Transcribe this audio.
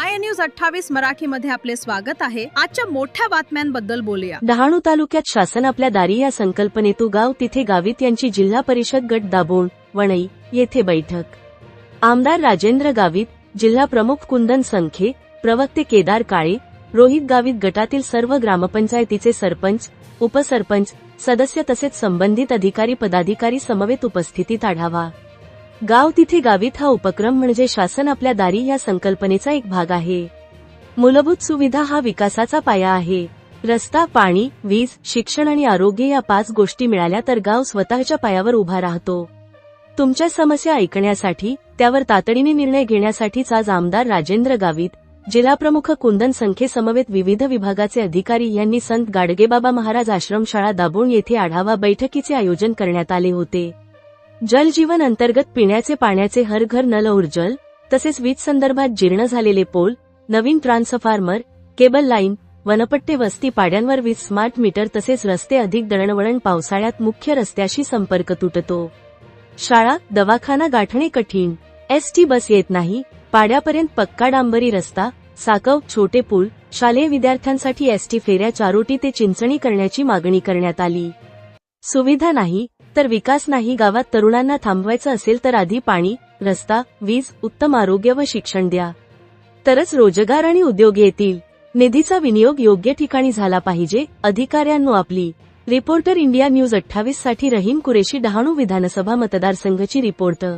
INNews28 मराठीमध्ये आपले स्वागत आहे। आजच्या मोठ्या बातम्यांबद्दल बोलूया। डहाणू तालुक्यात शासन आपल्या दारी या संकल्पनेतून गाव तिथे गावित यांची जिल्हा परिषद गट दाभोण वणई येथे बैठक। आमदार राजेंद्र गावित, जिल्हा प्रमुख कुंदन संखे, प्रवक्ते केदार काळे, रोहित गावित गटातील सर्व ग्रामपंचायतीचे सरपंच, उपसरपंच, सदस्य तसेच संबंधित अधिकारी पदाधिकारी समवेत उपस्थितीत आढावा। गाव तिथे गावित हा उपक्रम म्हणजे शासन आपल्या दारी या संकल्पनेचा एक भाग आहे। मूलभूत सुविधा हा विकासाचा पाया आहे। रस्ता, पाणी, वीज, शिक्षण आणि आरोग्य या 5 गोष्टी मिळाल्या तर गाव स्वतःच्या पायावर उभा राहतो। तुमच्या समस्या ऐकण्यासाठी, त्यावर तातडीने निर्णय घेण्यासाठीच आज आमदार राजेंद्र गावित, जिल्हाप्रमुख कुंदन संखे समवेत विविध विभागाचे अधिकारी यांनी संत गाडगेबाबा महाराज आश्रमशाळा दाभोण येथे आढावा बैठकीचे आयोजन करण्यात आले होते। जल जीवन अंतर्गत पिण्याचे पाण्याचे हर घर नल उर्जल, तसेच वीज संदर्भात जीर्ण झालेले पोल, नवीन ट्रान्सफॉर्मर, केबल लाईन, वनपट्टे, वस्ती पाड्यांवर वीज, स्मार्ट मीटर तसेच रस्ते अधिक दळणवळण। पावसाळ्यात मुख्य रस्त्याशी संपर्क तुटतो, शाळा, दवाखाना गाठणे कठीण, एसटी बस येत नाही, पाड्यापर्यंत पक्का डांबरी रस्ता, साकव, छोटे पूल, शालेय विद्यार्थ्यांसाठी एसटी फेऱ्या चारोटी ते चिंचणी करण्याची मागणी करण्यात आली। सुविधा नाही तर विकास नाही। गावात तरुणांना थांबवायचं असेल तर आधी पाणी, रस्ता, वीज, उत्तम आरोग्य व शिक्षण द्या, तरच रोजगार आणि उद्योग येतील। निधीचा विनियोग योग्य ठिकाणी झाला पाहिजे। अधिकाऱ्यांनो आपली। रिपोर्टर इंडिया न्यूज 28 साठी रहीम कुरेशी, डहाणू विधानसभा मतदारसंघाची रिपोर्टर।